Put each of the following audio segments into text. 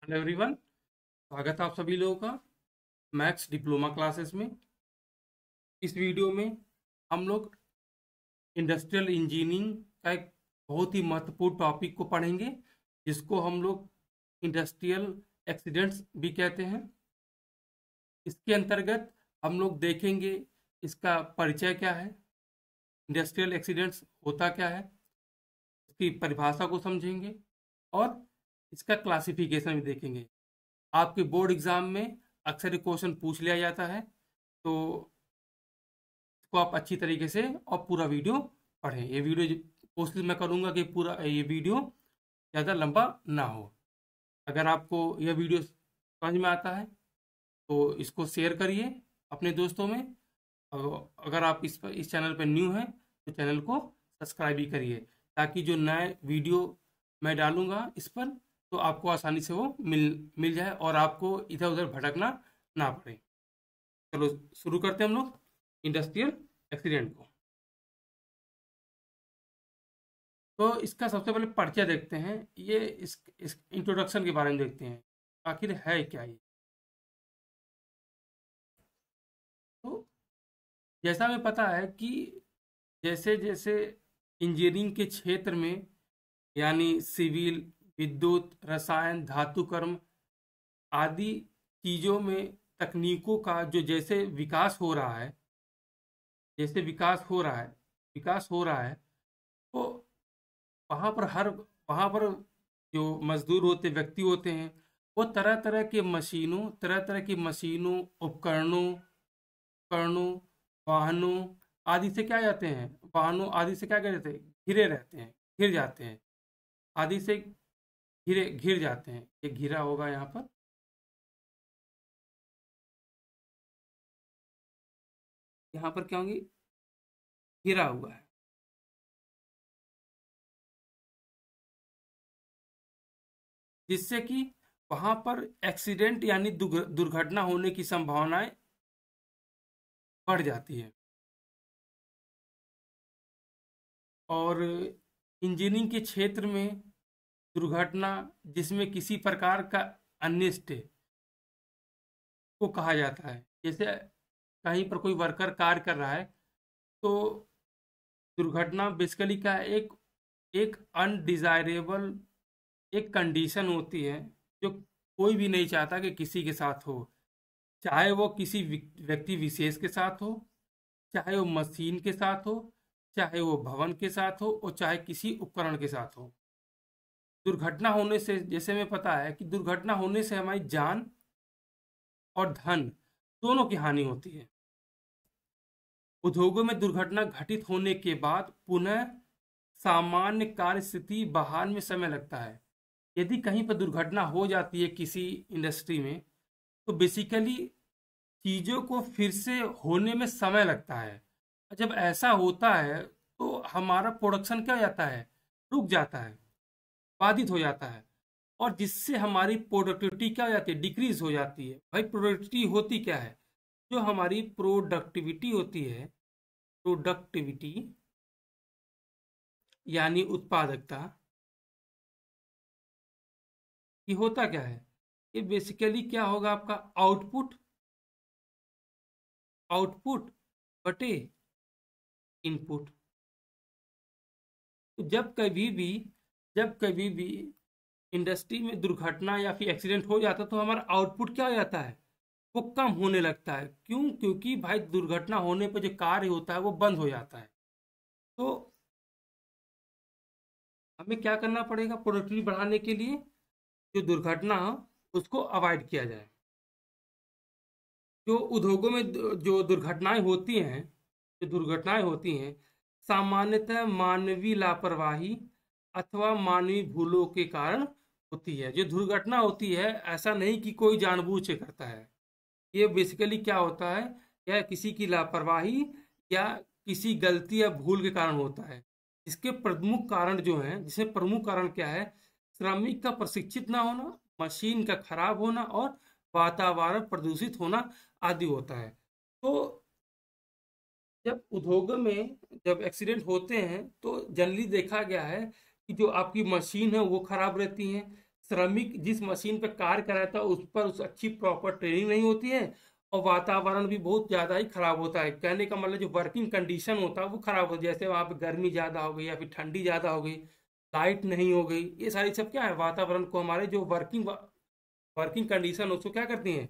Hello everyone, स्वागत है आप सभी लोगों का मैथ्स डिप्लोमा क्लासेस में। इस वीडियो में हम लोग इंडस्ट्रियल इंजीनियरिंग का एक बहुत ही महत्वपूर्ण टॉपिक को पढ़ेंगे, जिसको हम लोग इंडस्ट्रियल एक्सीडेंट्स भी कहते हैं। इसके अंतर्गत हम लोग देखेंगे इसका परिचय क्या है, इंडस्ट्रियल एक्सीडेंट्स होता क्या है, इसकी परिभाषा को समझेंगे और इसका क्लासिफिकेशन भी देखेंगे। आपके बोर्ड एग्जाम में अक्सर ये क्वेश्चन पूछ लिया जाता है, तो इसको आप अच्छी तरीके से और पूरा वीडियो पढ़ें। ये वीडियो कोशिश मैं करूँगा कि पूरा ये वीडियो ज़्यादा लंबा ना हो। अगर आपको यह वीडियो समझ में आता है तो इसको शेयर करिए अपने दोस्तों में। अगर आप इस चैनल पर न्यू हैं तो चैनल को सब्सक्राइब भी करिए, ताकि जो नए वीडियो मैं डालूँगा इस पर तो आपको आसानी से वो मिल जाए और आपको इधर उधर भटकना ना पड़े। चलो शुरू करते हैं हम लोग इंडस्ट्रियल एक्सीडेंट को। तो इसका सबसे पहले परिचय देखते हैं। ये इस इंट्रोडक्शन के बारे में देखते हैं, आखिर है क्या ये। तो जैसा हमें पता है कि जैसे जैसे इंजीनियरिंग के क्षेत्र में, यानी सिविल, विद्युत, रसायन, धातुकर्म आदि चीज़ों में तकनीकों का जो जैसे विकास हो रहा है, जैसे विकास हो रहा है, तो वहाँ पर जो मजदूर होते व्यक्ति होते हैं, वो तरह तरह की मशीनों, उपकरणों, वाहनों आदि से क्या जाते हैं, वाहनों आदि से क्या कहते हैं, घिरे रहते हैं, घिर जाते हैं, आदि से घिर जाते हैं। ये घिरा होगा यहाँ पर क्या होंगी, घिरा हुआ है। जिससे कि वहां पर एक्सीडेंट यानी दुर्घटना होने की संभावनाएं बढ़ जाती है। और इंजीनियरिंग के क्षेत्र में दुर्घटना जिसमें किसी प्रकार का अनिष्ट को कहा जाता है। जैसे कहीं पर कोई वर्कर कार्य कर रहा है, तो दुर्घटना बेसिकली क्या है, एक एक अनडिजायरेबल एक कंडीशन होती है जो कोई भी नहीं चाहता कि किसी के साथ हो, चाहे वो किसी व्यक्ति विशेष के साथ हो, चाहे वो मशीन के साथ हो, चाहे वो भवन के साथ हो, और चाहे किसी उपकरण के साथ हो। दुर्घटना होने से, जैसे हमें पता है कि दुर्घटना होने से हमारी जान और धन दोनों की हानि होती है। उद्योगों में दुर्घटना घटित होने के बाद पुनः सामान्य कार्य स्थिति बहाल में समय लगता है। यदि कहीं पर दुर्घटना हो जाती है किसी इंडस्ट्री में, तो बेसिकली चीज़ों को फिर से होने में समय लगता है। जब ऐसा होता है तो हमारा प्रोडक्शन क्या हो जाता है, रुक जाता है, बाधित हो जाता है, और जिससे हमारी प्रोडक्टिविटी क्या हो जाती है, डिक्रीज हो जाती है। भाई प्रोडक्टिविटी होती क्या है, जो हमारी प्रोडक्टिविटी होती है, प्रोडक्टिविटी यानी उत्पादकता, ये होता क्या है, ये बेसिकली क्या होगा, आपका आउटपुट आउटपुट बटे इनपुट। तो जब कभी भी इंडस्ट्री में दुर्घटना या फिर एक्सीडेंट हो जाता है, तो हमारा आउटपुट क्या हो जाता है, वो कम होने लगता है। क्यों? क्योंकि भाई दुर्घटना होने पर जो कार्य होता है वो बंद हो जाता है। तो हमें क्या करना पड़ेगा, प्रोडक्टिविटी बढ़ाने के लिए जो दुर्घटना हो उसको अवॉइड किया जाए। जो उद्योगों में जो दुर्घटनाएं होती हैं, सामान्यतः मानवीय लापरवाही अथवा मानवीय भूलों के कारण होती है। जो दुर्घटना होती है, ऐसा नहीं कि कोई जानबूझ के करता है। ये बेसिकली क्या होता है, या किसी की लापरवाही या किसी गलती या भूल के कारण होता है। इसके प्रमुख कारण जो हैं, जिसमें प्रमुख कारण क्या है, श्रमिक का प्रशिक्षित ना होना, मशीन का खराब होना और वातावरण प्रदूषित होना आदि होता है। तो जब उद्योगों में जब एक्सीडेंट होते हैं, तो जनरली देखा गया है कि जो आपकी मशीन है वो खराब रहती हैं, श्रमिक जिस मशीन पे कार्य कर रहा था उस पर उस अच्छी प्रॉपर ट्रेनिंग नहीं होती है, और वातावरण भी बहुत ज़्यादा ही खराब होता है। कहने का मतलब जो वर्किंग कंडीशन होता है वो खराब हो, जैसे वहाँ पे गर्मी ज़्यादा हो गई या फिर ठंडी ज़्यादा हो गई, लाइट नहीं हो गई, ये सारी सब क्या है, वातावरण को, हमारे जो वर्किंग कंडीशन उसको क्या करती हैं,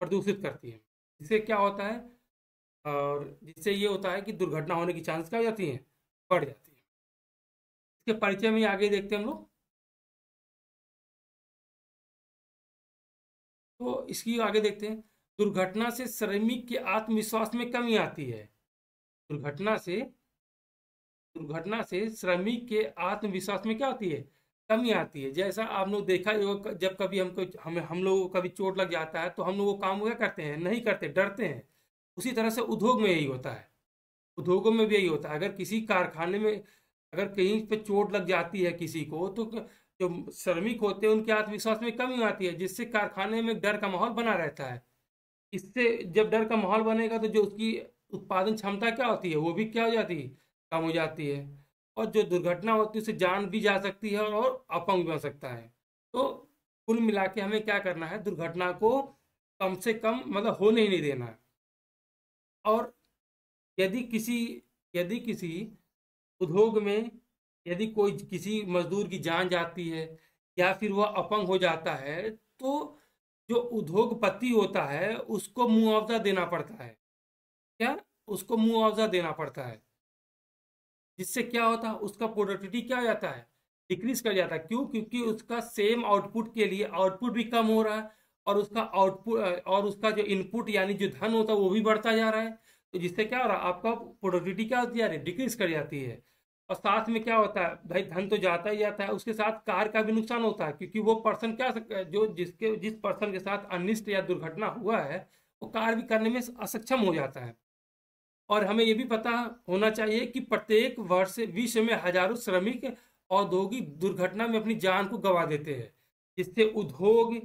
प्रदूषित करती हैं। इससे क्या होता है, और जिससे ये होता है कि दुर्घटना होने की चांस क्या हो जाती हैं, बढ़ जाती है। इसके परिचय में आगे देखते हैं हम लोग। तो इसकी आगे देखते हैं। दुर्घटना से श्रमिक के आत्मविश्वास में कमी आती है। दुर्घटना से दुर्घटना से श्रमिक के आत्मविश्वास में क्या होती है, कमी आती है। जैसा आप लोग देखा ही होगा, जब कभी हमको हम लोगों को कभी चोट लग जाता है तो हम लोग वो काम क्या करते हैं, नहीं करते, डरते हैं। उसी तरह से उद्योग में यही होता है, उद्योगों में भी यही होता है। अगर किसी कारखाने में अगर कहीं पे चोट लग जाती है किसी को, तो जो श्रमिक होते हैं उनके आत्मविश्वास में कमी आती है, जिससे कारखाने में डर का माहौल बना रहता है। इससे जब डर का माहौल बनेगा तो जो उसकी उत्पादन क्षमता क्या होती है, वो भी क्या हो जाती है, कम हो जाती है। और जो दुर्घटना होती है उससे जान भी जा सकती है और अपंग भी हो सकता है। तो कुल मिला के हमें क्या करना है, दुर्घटना को कम से कम मतलब होने ही नहीं देना है। और यदि किसी यदि किसी उद्योग में यदि कोई किसी मजदूर की जान जाती है या फिर वह अपंग हो जाता है, तो जो उद्योगपति होता है उसको मुआवजा देना पड़ता है। क्या, उसको मुआवजा देना पड़ता है। जिससे क्या होता है, उसका प्रोडक्टिविटी क्या हो जाता है, डिक्रीज कर जाता है। क्यों? क्योंकि उसका सेम आउटपुट के लिए आउटपुट भी कम हो रहा है, और उसका आउटपुट और उसका जो इनपुट यानी जो धन होता है वो भी बढ़ता जा रहा है। तो जिससे क्या हो रहा है, आपका प्रोडक्टिविटी क्या होती जा रही है, डिक्रीज कर जाती है। और साथ में क्या होता है भाई, धन तो जाता ही जाता है, उसके साथ कार का भी नुकसान होता है। क्योंकि वो पर्सन क्या जो जिस पर्सन के साथ अनिष्ट या दुर्घटना हुआ है, वो कार्य भी करने में असक्षम हो जाता है। और हमें ये भी पता होना चाहिए कि प्रत्येक वर्ष विश्व में हजारों श्रमिक औद्योगिक दुर्घटना में अपनी जान को गंवा देते हैं, जिससे उद्योग,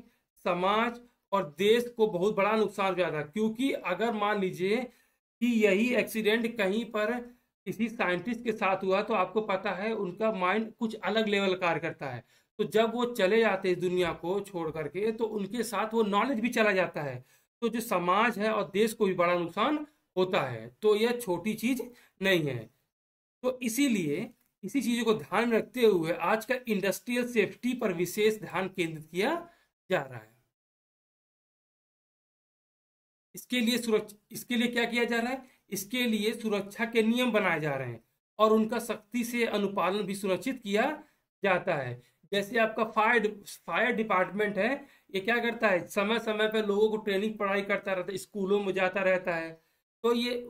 समाज और देश को बहुत बड़ा नुकसान हो जाता है। क्योंकि अगर मान लीजिए कि यही एक्सीडेंट कहीं पर किसी साइंटिस्ट के साथ हुआ, तो आपको पता है उनका माइंड कुछ अलग लेवल कार्य करता है। तो जब वो चले जाते हैं दुनिया को छोड़ करके, तो उनके साथ वो नॉलेज भी चला जाता है। तो जो समाज है और देश को भी बड़ा नुकसान होता है। तो यह छोटी चीज नहीं है। तो इसीलिए इसी चीजों को ध्यान में रखते हुए आजकल इंडस्ट्रियल सेफ्टी पर विशेष ध्यान केंद्रित किया जा रहा है। इसके लिए क्या किया जा रहा है, इसके लिए सुरक्षा के नियम बनाए जा रहे हैं और उनका सख्ती से अनुपालन भी सुनिश्चित किया जाता है। जैसे आपका फायर डिपार्टमेंट है, ये क्या करता है, समय समय पर लोगों को ट्रेनिंग पढ़ाई करता रहता है, स्कूलों में जाता रहता है। तो ये,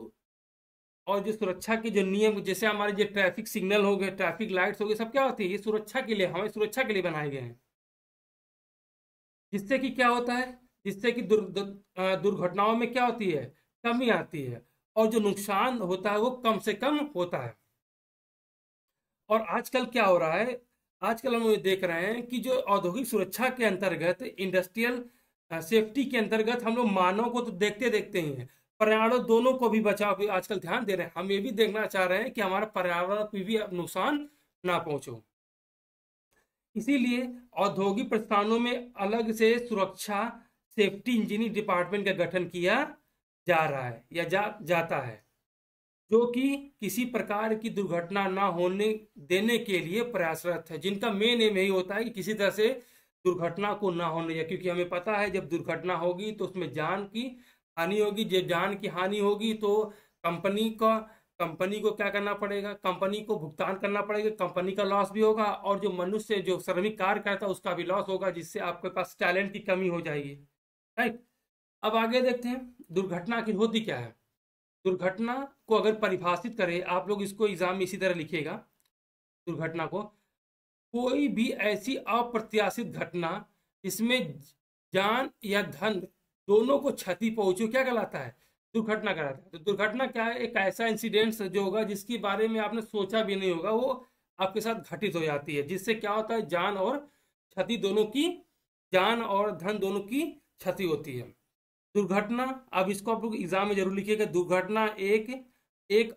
और जो सुरक्षा के जो नियम, जैसे हमारे जो ट्रैफिक सिग्नल हो गए, ट्रैफिक लाइट्स हो गए, सब क्या होती है, ये सुरक्षा के लिए, हमारी सुरक्षा के लिए बनाए गए हैं। जिससे कि क्या होता है, जिससे कि दुर्घटनाओं में क्या होती है, कमी आती है, और जो नुकसान होता है वो कम से कम होता है। और आजकल क्या हो रहा है, आजकल हम ये देख रहे हैं कि जो औद्योगिक सुरक्षा के अंतर्गत, इंडस्ट्रियल सेफ्टी के अंतर्गत, हम लोग मानव को तो देखते देखते ही हैं, पर्यावरण दोनों को भी बचाव भी आजकल ध्यान दे रहे हैं। हम ये भी देखना चाह रहे हैं कि हमारा पर्यावरण को भी नुकसान ना पहुंचो। इसीलिए औद्योगिक प्रतिष्ठानों में अलग से सुरक्षा सेफ्टी इंजीनियरिंग डिपार्टमेंट का गठन किया जा रहा है या जाता है, जो कि किसी प्रकार की दुर्घटना ना होने देने के लिए प्रयासरत है। जिनका मेन एम यही होता है कि किसी तरह से दुर्घटना को ना होने दिया। क्योंकि हमें पता है जब दुर्घटना होगी तो उसमें जान की हानि होगी। जब जान की हानि होगी तो कंपनी को क्या करना पड़ेगा, कंपनी को भुगतान करना पड़ेगा, कंपनी का लॉस भी होगा, और जो मनुष्य जो श्रमिक कार्य करता है उसका भी लॉस होगा, जिससे आपके पास टैलेंट की कमी हो जाएगी। राइट। अब आगे देखते हैं दुर्घटना की होती क्या है। दुर्घटना को अगर परिभाषित करें, आप लोग इसको एग्जाम में इसी तरह लिखिएगा, दुर्घटना को कोई भी ऐसी अप्रत्याशित घटना जिसमें जान या धन दोनों को क्षति पहुंचे, क्या कहलाता है, दुर्घटना कहलाता है। तो दुर्घटना क्या है, एक ऐसा इंसिडेंट जो होगा जिसके बारे में आपने सोचा भी नहीं होगा, वो आपके साथ घटित हो जाती है, जिससे क्या होता है, जान और क्षति दोनों की, जान और धन दोनों की क्षति होती है। दुर्घटना, अब इसको आप लोग एग्जाम में जरूर लिखिएगा, दुर्घटना एक एक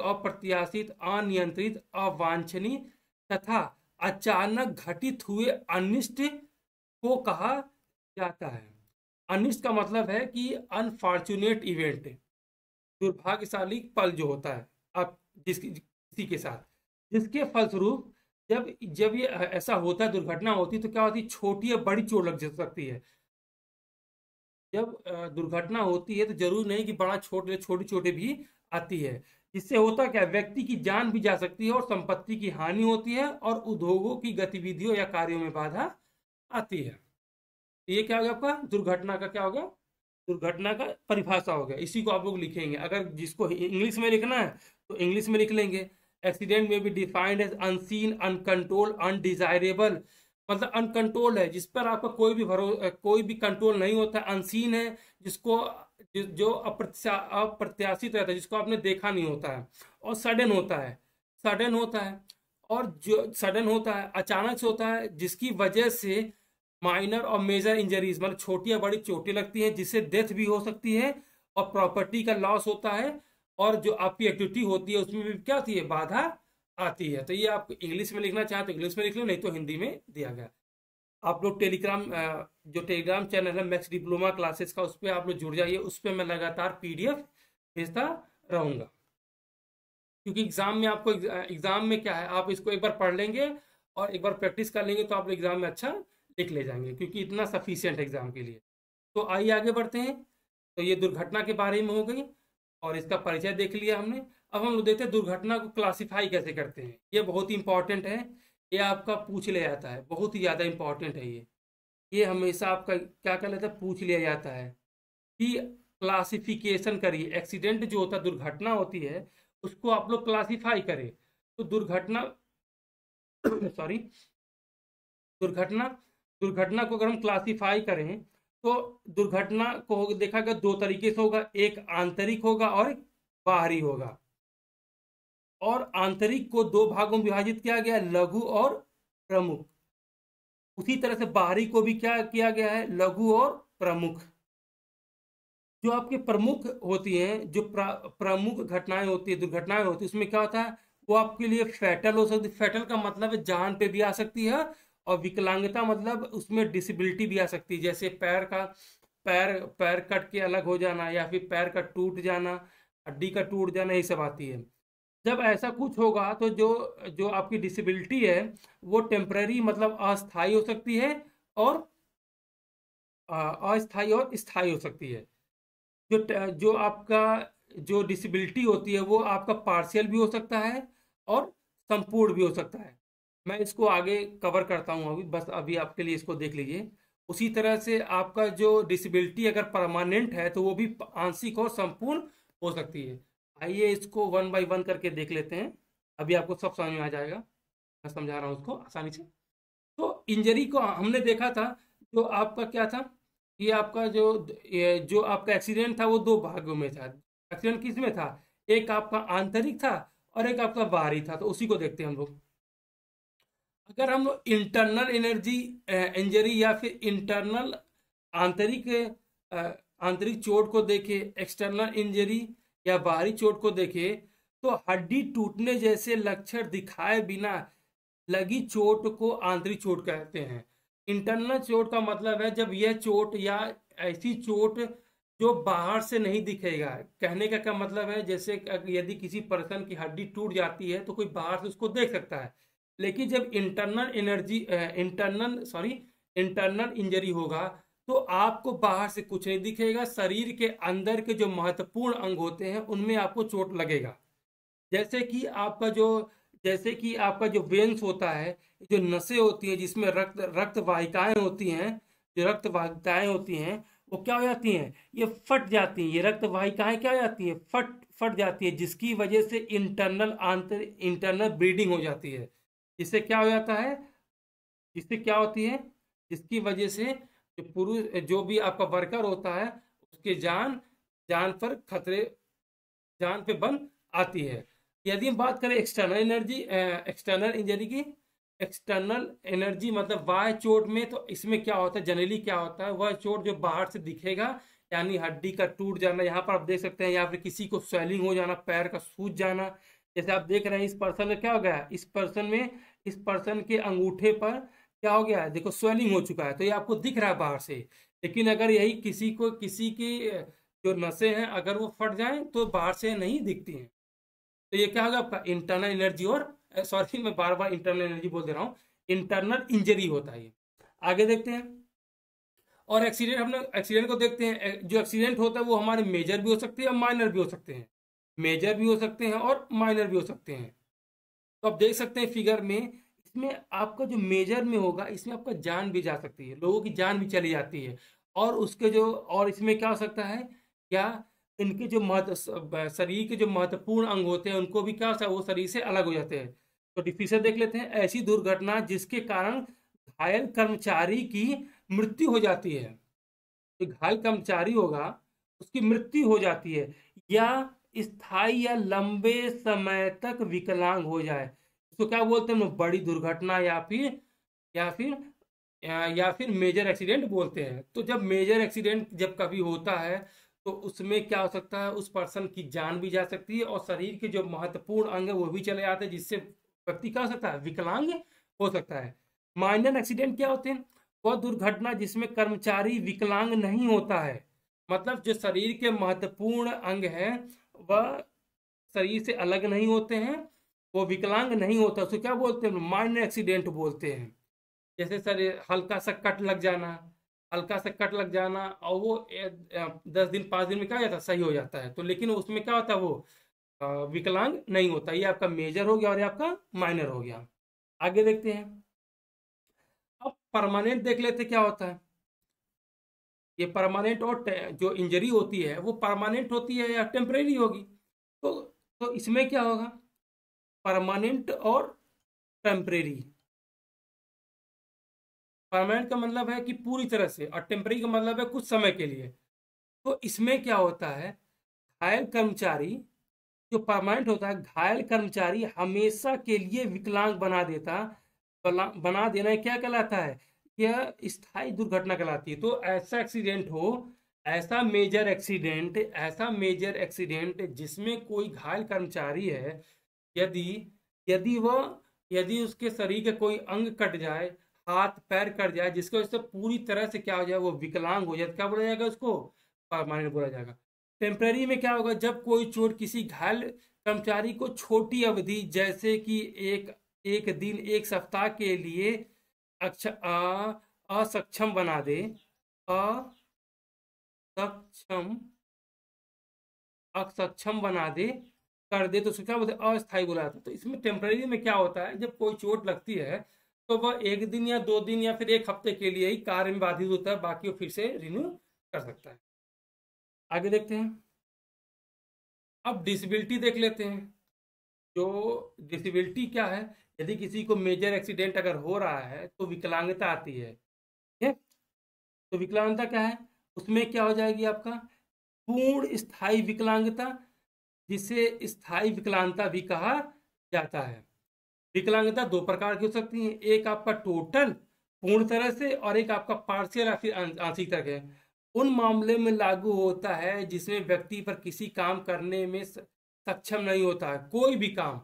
अप्रत्याशित, अनियंत्रित, अवांछनीय तथा अचानक घटित हुए अनिष्ट को कहा जाता है। अनिष्ट का मतलब है कि अनफॉर्चुनेट इवेंट, दुर्भाग्यशाली पल जो होता है आप जिसकी किसी के साथ, जिसके फलस्वरूप जब जब ये ऐसा होता है, दुर्घटना होती है, तो क्या होती है, छोटी या बड़ी चोट लग जा सकती है। जब दुर्घटना होती है तो जरूर नहीं कि बड़ा छोटी चोटें भी आती है। इससे होता क्या है, व्यक्ति की जान भी जा सकती है और संपत्ति की हानि होती है और उद्योगों की गतिविधियों या कार्यों में बाधा आती है। ये क्या हो गया आपका, दुर्घटना का क्या हो गया, दुर्घटना का परिभाषा हो गया। इसी को आप लोग लिखेंगे, अगर जिसको इंग्लिश में लिखना है तो इंग्लिश में लिख लेंगे। एक्सीडेंट में be defined as unseen, uncontrol, undesirable. मतलब अनकंट्रोल है, जिस पर आपका कोई भी कंट्रोल नहीं होता। अनसीन है, जिसको जो अप्रत्याशित रहता है, जिसको आपने देखा नहीं होता है। और सडन होता है, सडन होता है। और जो सडन होता है, अचानक से होता है, जिसकी वजह से माइनर और मेजर इंजरीज, मतलब छोटी या बड़ी चोटें लगती हैं, जिससे डेथ भी हो सकती है और प्रॉपर्टी का लॉस होता है। और जो आपकी एक्टिविटी होती है उसमें भी क्या होती है, बाधा आती है। तो ये आप इंग्लिश में लिखना चाहें तो इंग्लिश में लिख लो, नहीं तो हिंदी में दिया गया। आप लोग जो टेलीग्राम चैनल है मैक्स डिप्लोमा क्लासेस का, उस पर आप लोग जुड़ जाइए। उस पर मैं लगातार पीडीएफ भेजता रहूंगा, क्योंकि एग्जाम में आपको एग्जाम में क्या है, आप इसको एक बार पढ़ लेंगे और एक बार प्रैक्टिस कर लेंगे तो आप एग्जाम में अच्छा लिख ले जाएंगे, क्योंकि इतना सफिशियंट है एग्जाम के लिए। तो आइए आगे बढ़ते हैं। तो ये दुर्घटना के बारे में हो गई और इसका परिचय देख लिया हमने। अब हम लोग देखते हैं दुर्घटना को क्लासिफाई कैसे करते हैं। ये बहुत ही इंपॉर्टेंट है, ये आपका पूछ लिया जाता है, बहुत ही ज़्यादा इंपॉर्टेंट है ये हमेशा आपका क्या कर लेता है, पूछ लिया जाता है कि क्लासिफिकेशन करिए। एक्सीडेंट जो होता है, दुर्घटना होती है, उसको आप लोग क्लासिफाई करें। तो दुर्घटना सॉरी दुर्घटना दुर्घटना को अगर हम क्लासिफाई करें तो दुर्घटना को देखा गया दो तरीके से होगा, एक आंतरिक होगा और एक बाहरी होगा। और आंतरिक को दो भागों में विभाजित किया गया, लघु और प्रमुख। उसी तरह से बाहरी को भी क्या किया गया है, लघु और प्रमुख। जो आपके प्रमुख होती हैं, जो प्रमुख घटनाएं होती है, दुर्घटनाएं होती है, उसमें क्या होता है, वो आपके लिए फैटल हो सकती है। फैटल का मतलब है जान पे भी आ सकती है, और विकलांगता मतलब उसमें डिसेबिलिटी भी आ सकती है। जैसे पैर पैर कट के अलग हो जाना, या फिर पैर का टूट जाना, हड्डी का टूट जाना, ये सब आती है। जब ऐसा कुछ होगा तो जो जो आपकी डिसेबिलिटी है वो टेम्पररी मतलब अस्थायी हो सकती है, और अस्थायी और स्थायी हो सकती है। जो आपका जो डिसेबिलिटी होती है वो आपका पार्शियल भी हो सकता है और संपूर्ण भी हो सकता है। मैं इसको आगे कवर करता हूँ, बस अभी आपके लिए इसको देख लीजिए। उसी तरह से आपका जो डिसेबिलिटी अगर परमानेंट है तो वो भी आंशिक और संपूर्ण हो सकती है। आइए इसको वन बाय वन करके देख लेते हैं, अभी आपको सब समझ में आ जाएगा। मैं समझा रहा हूँ उसको आसानी से। तो इंजरी को हमने देखा था, जो आपका क्या था, ये आपका जो आपका एक्सीडेंट था वो दो भागों में था। एक्सीडेंट किस में था, एक आपका आंतरिक था और एक आपका बाहरी था। तो उसी को देखते हैं हम लोग। अगर हम लोग इंटरनल एनर्जी इंजरी या फिर इंटरनल आंतरिक आंतरिक चोट को देखें, एक्सटर्नल इंजरी या बाहरी चोट को देखें, तो हड्डी टूटने जैसे लक्षण दिखाए बिना लगी चोट को आंतरिक चोट कहते हैं। इंटरनल चोट का मतलब है जब यह चोट या ऐसी चोट जो बाहर से नहीं दिखेगा। कहने का क्या मतलब है, जैसे यदि किसी पर्सन की हड्डी टूट जाती है तो कोई बाहर से उसको देख सकता है, लेकिन जब इंटरनल इंजरी होगा तो आपको बाहर से कुछ नहीं दिखेगा, शरीर के अंदर के जो महत्वपूर्ण अंग होते हैं उनमें आपको चोट लगेगा। जैसे कि आपका जो जैसे कि आपका जो वेन्स होता है, जो नसें होती हैं जिसमें रक्त वाहिकाएं होती हैं, जो रक्त वाहिकाएं होती हैं वो क्या हो जाती हैं, ये फट जाती हैं। ये रक्त वाहिकाएं क्या हो जाती हैं, फट फट जाती है, जिसकी वजह से इंटरनल ब्लीडिंग हो जाती है। इससे क्या हो जाता है, जिससे क्या होती है, जिसकी वजह से जो पुरुष जो भी आपका वर्कर होता है उसके जान जान पर खतरे, जान पे बन आती है। यदि हम बात करें एक्सटर्नल इंजरी की, एक्सटर्नल एनर्जी मतलब बाह्य चोट में, तो इसमें क्या होता है, जनरली क्या होता है, वह चोट जो बाहर से दिखेगा, यानी हड्डी का टूट जाना, यहाँ पर आप देख सकते हैं, या फिर किसी को स्वेलिंग हो जाना, पैर का सूज जाना। जैसे आप देख रहे हैं इस पर्सन में क्या हो गया, इस पर्सन में इस पर्सन के अंगूठे पर क्या हो गया है, देखो स्वेलिंग हो चुका है, तो ये आपको दिख रहा है बाहर से। लेकिन अगर यही किसी की जो नसें हैं अगर वो फट जाएं तो बाहर से नहीं दिखती हैं। तो ये क्या होगा आपका इंटरनल एनर्जी, और सॉरी मैं बार बार इंटरनल एनर्जी बोल दे रहा हूँ, इंटरनल इंजरी होता है ये। आगे देखते हैं। और एक्सीडेंट, हम लोग एक्सीडेंट को देखते हैं। जो एक्सीडेंट होता है वो हमारे मेजर भी हो सकते हैं और माइनर भी हो सकते हैं। मेजर भी हो सकते हैं और माइनर भी हो सकते हैं। तो आप देख सकते हैं फिगर में, इसमें आपका जो मेजर में होगा इसमें आपका जान भी जा सकती है, लोगों की जान भी चली जाती है। और उसके जो, और इसमें क्या हो सकता है, क्या इनके जो शरीर के जो महत्वपूर्ण अंग होते हैं उनको भी क्या होता है, वो शरीर से अलग हो जाते हैं। तो डिफिसर देख लेते हैं। ऐसी दुर्घटना जिसके कारण घायल कर्मचारी की मृत्यु हो जाती है। जो घायल कर्मचारी होगा उसकी मृत्यु हो जाती है, या स्थायी या लंबे समय तक विकलांग हो जाए, उसको क्या बोलते हैं हम लोग, बड़ी दुर्घटना या फिर या फिर मेजर एक्सीडेंट बोलते हैं। तो जब मेजर एक्सीडेंट जब कभी होता है तो उसमें क्या हो सकता है, उस पर्सन की जान भी जा सकती है और शरीर के जो महत्वपूर्ण अंग है वो भी चले जाते हैं, जिससे व्यक्ति क्या हो सकता है, विकलांग हो सकता है। माइनर एक्सीडेंट क्या होते हैं, वह दुर्घटना जिसमें कर्मचारी विकलांग नहीं होता है, मतलब जो शरीर के महत्वपूर्ण अंग है वह शरीर से अलग नहीं होते हैं, वो विकलांग नहीं होता, उसको क्या बोलते हैं, माइनर एक्सीडेंट बोलते हैं। जैसे सर हल्का सा कट लग जाना और वो 10 दिन 5 दिन में क्या हो जाता है, सही हो जाता है। तो लेकिन उसमें क्या होता है, वो विकलांग नहीं होता। ये आपका मेजर हो गया और ये आपका माइनर हो गया। आगे देखते हैं। अब परमानेंट देख लेते क्या होता है। ये परमानेंट और जो इंजरी होती है वो परमानेंट होती है या टेम्परेरी होगी। तो तो इसमें क्या होगा, परमानेंट और टेम्परेरी। परमानेंट का मतलब है कि पूरी तरह से, और टेम्परेरी का मतलब है कुछ समय के लिए। तो इसमें क्या होता है, घायल कर्मचारी, जो परमानेंट होता है, घायल कर्मचारी हमेशा के लिए विकलांग बना देना क्या कहलाता है, यह स्थायी दुर्घटना कहलाती है। तो ऐसा मेजर एक्सीडेंट जिसमें कोई घायल कर्मचारी है, यदि यदि वह यदि उसके शरीर के कोई अंग कट जाए, हाथ पैर कट जाए, जिसकी वजह से पूरी तरह से क्या हो जाए, वो विकलांग हो जाए, तो क्या बोला जाएगा उसको, परमानेंट बोला जाएगा। टेम्परेरी में क्या होगा, जब कोई चोट किसी घायल कर्मचारी को छोटी अवधि जैसे कि एक एक दिन एक सप्ताह के लिए असक्षम बना दे, असक्षम असक्षम बना दे कर दे, तो उसको क्या बोलते हैं, अस्थायी बोला जाता है। तो इसमें टेम्परेरी में क्या होता है, जब कोई चोट लगती है तो वह 1 दिन या 2 दिन या फिर 1 हफ्ते के लिए ही कार्य में बाधित होता है, बाकी वो फिर से रिन्यू कर सकता है। आगे देखते हैं। अब डिसेबिलिटी देख लेते हैं। जो डिसेबिलिटी क्या है, यदि किसी को मेजर एक्सीडेंट अगर हो रहा है तो विकलांगता आती है, ठीक है। तो विकलांगता क्या है, उसमें क्या हो जाएगी आपका, पूर्ण स्थायी विकलांगता, जिसे स्थायी विकलांगता भी कहा जाता है। विकलांगता दो प्रकार की हो सकती है, एक आपका टोटल पूर्ण तरह से, और एक आपका पार्शियल या फिर आंशिक तरह के। उन मामले में लागू होता है जिसमें व्यक्ति पर किसी काम करने में सक्षम नहीं होता है, कोई भी काम।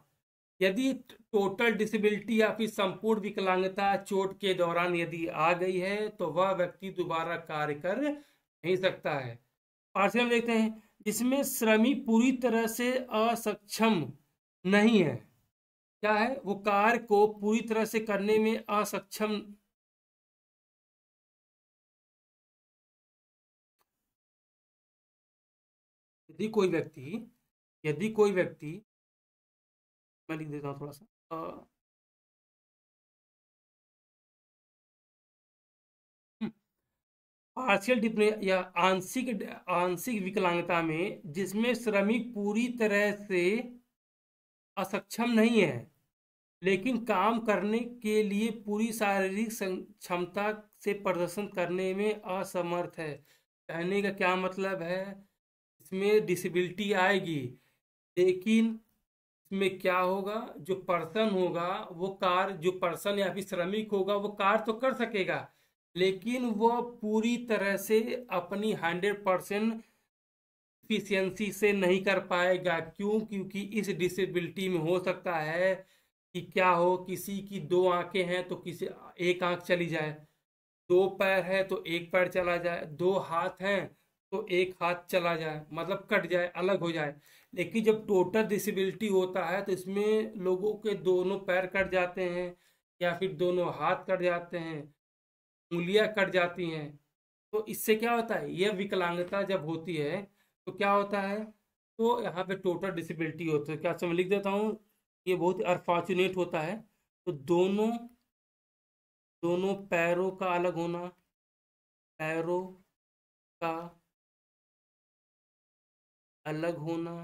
यदि टोटल डिसेबिलिटी या फिर संपूर्ण विकलांगता चोट के दौरान यदि आ गई है तो वह व्यक्ति दोबारा कार्य कर नहीं सकता है। पार्शियल देखते हैं, जिसमें श्रमी पूरी तरह से असक्षम नहीं है, क्या है, वो कार्य को पूरी तरह से करने में असक्षम। यदि कोई व्यक्ति यदि कोई व्यक्ति मैं लिख देता हूँ थोड़ा सा, पार्शियल डिफरेंस या आंशिक आंशिक विकलांगता में जिसमें श्रमिक पूरी तरह से असक्षम नहीं है लेकिन काम करने के लिए पूरी शारीरिक क्षमता से प्रदर्शन करने में असमर्थ है। कहने का क्या मतलब है, इसमें डिसेबिलिटी आएगी लेकिन इसमें क्या होगा, जो पर्सन होगा वो कार जो पर्सन या फिर श्रमिक होगा वो कार तो कर सकेगा, लेकिन वह पूरी तरह से अपनी 100% इफिशियंसी से नहीं कर पाएगा। क्यों, क्योंकि इस डिसेबिलिटी में हो सकता है कि क्या हो, किसी की दो आंखें हैं तो किसी एक आंख चली जाए, दो पैर है तो एक पैर चला जाए, दो हाथ हैं तो एक हाथ चला जाए, मतलब कट जाए, अलग हो जाए। लेकिन जब टोटल डिसेबिलिटी होता है तो इसमें लोगों के दोनों पैर कट जाते हैं, या फिर दोनों हाथ कट जाते हैं, उंगलियां कट जाती हैं। तो इससे क्या होता है, यह विकलांगता जब होती है तो क्या होता है, तो यहाँ पे टोटल डिसेबिलिटी होती है। क्या मैं लिख देता हूँ, ये बहुत अनफॉर्चुनेट होता है। तो दोनों दोनों पैरों का अलग होना, पैरों का अलग होना,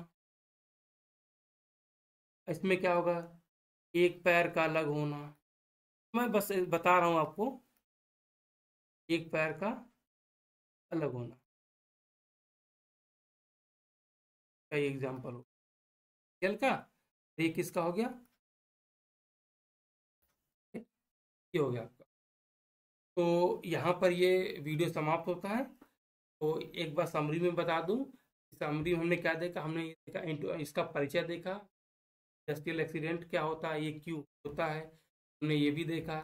इसमें क्या होगा, एक पैर का अलग होना। मैं बस बता रहा हूँ आपको, एक पैर का अलग होना का एग्जाम्पल हो खेल का। ये किसका हो गया, ये हो गया आपका। तो यहाँ पर ये वीडियो समाप्त होता है। तो एक बार समरी में बता दूं, समरी में हमने क्या देखा, हमने ये देखा इसका परिचय देखा, इंडस्ट्रियल एक्सीडेंट क्या होता है, ये क्यों होता है, हमने ये भी देखा।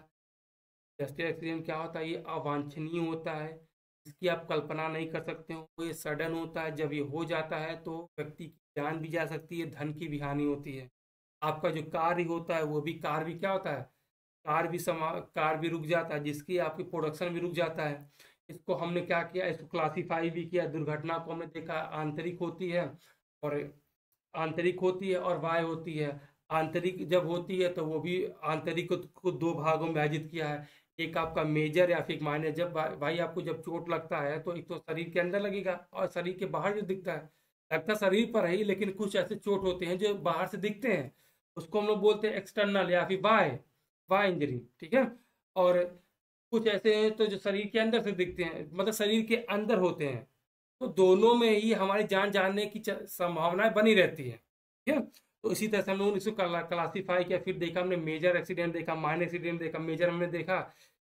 इंडस्ट्रियल एक्सीडेंट क्या होता है, ये अवांछनीय होता है, इसकी आप कल्पना नहीं कर सकते हो, ये सडन होता है, जब ये हो जाता है तो व्यक्ति की जान भी जा सकती है, धन की भी हानि होती है। आपका जो कार्य होता है वो भी, कार भी क्या होता है, कार भी रुक जाता है, जिसकी आपकी प्रोडक्शन भी रुक जाता है। इसको हमने क्या किया, इसको क्लासीफाई भी किया, दुर्घटना को हमने देखा आंतरिक होती है, और बाह्य होती है। आंतरिक जब होती है तो वो भी आंतरिक को दो भागों में विभाजित किया है, एक आपका मेजर या फिर माइनर। जब भाई आपको जब चोट लगता है तो एक तो शरीर के अंदर लगेगा और शरीर के बाहर जो दिखता है, लगता शरीर पर है, लेकिन कुछ ऐसे चोट होते हैं जो बाहर से दिखते हैं, उसको हम लोग बोलते हैं एक्सटर्नल या फिर बाय बाय इंजरी, ठीक है। और कुछ ऐसे हैं तो जो शरीर के अंदर से दिखते हैं, मतलब शरीर के अंदर होते हैं। तो दोनों में ही हमारी जान जाने की संभावनाएं बनी रहती है, ठीक है। तो इसी तरह से हम लोगों ने इसको क्लासीफाई किया, फिर देखा हमने मेजर एक्सीडेंट देखा, माइनर एक्सीडेंट देखा। मेजर हमने देखा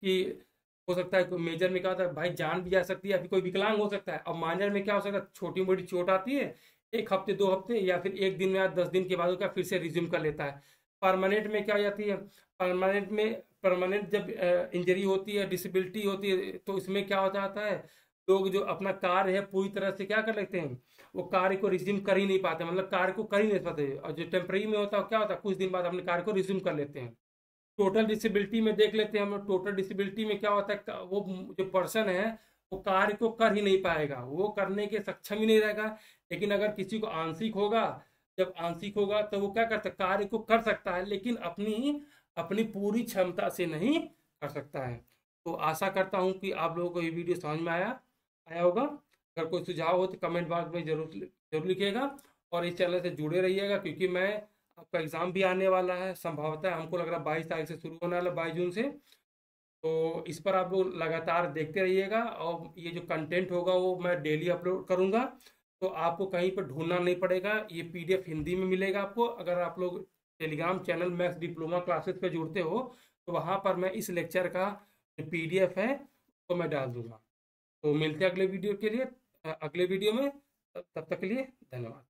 कि हो सकता है, मेजर में क्या होता है भाई जान भी जा सकती है, फिर कोई विकलांग हो सकता है। और माइनर में क्या हो सकता है, छोटी मोटी चोट आती है, एक हफ्ते दो हफ्ते या फिर एक दिन या 10 दिन के बाद उसका फिर से रिज्यूम कर लेता है। परमानेंट में क्या हो जाती है, परमानेंट जब इंजरी होती है, डिसेबिलिटी होती है, तो इसमें क्या हो जाता है, लोग जो अपना कार्य है पूरी तरह से क्या कर लेते हैं, वो कार्य को रिज्यूम कर ही नहीं पाते, मतलब कार्य को कर ही नहीं पाते। और जो टेम्पररी में होता है क्या होता है, कुछ दिन बाद अपने कार्य को रिज्यूम कर लेते हैं। टोटल डिसेबिलिटी में देख लेते हैं हम लोग, टोटल डिसेबिलिटी में क्या होता है, वो जो पर्सन है वो कार्य को कर ही नहीं पाएगा, वो करने के सक्षम ही नहीं रहेगा। लेकिन अगर किसी को आंशिक होगा, जब आंशिक होगा तो वो क्या करता है, कार्य को कर सकता है, लेकिन अपनी अपनी पूरी क्षमता से नहीं कर सकता है। तो आशा करता हूँ कि आप लोगों को ये वीडियो समझ में आया आया होगा। अगर कोई सुझाव हो तो कमेंट बॉक्स में जरूर जरूर लिखिएगा, और इस चैनल से जुड़े रहिएगा, क्योंकि मैं आपका एग्ज़ाम भी आने वाला है, संभवतः हमको लग रहा है 22 तारीख से शुरू होने वाला, 22 जून से। तो इस पर आप लोग लगातार देखते रहिएगा, और ये जो कंटेंट होगा वो मैं डेली अपलोड करूँगा। तो आपको कहीं पर ढूंढना नहीं पड़ेगा, ये PDF हिंदी में मिलेगा आपको। अगर आप लोग Telegram channel max diploma classes पे जुड़ते हो तो वहाँ पर मैं इस लेक्चर का PDF है तो मैं डाल दूँगा। तो मिलते हैं अगले वीडियो के लिए, अगले वीडियो में। तब तक के लिए धन्यवाद।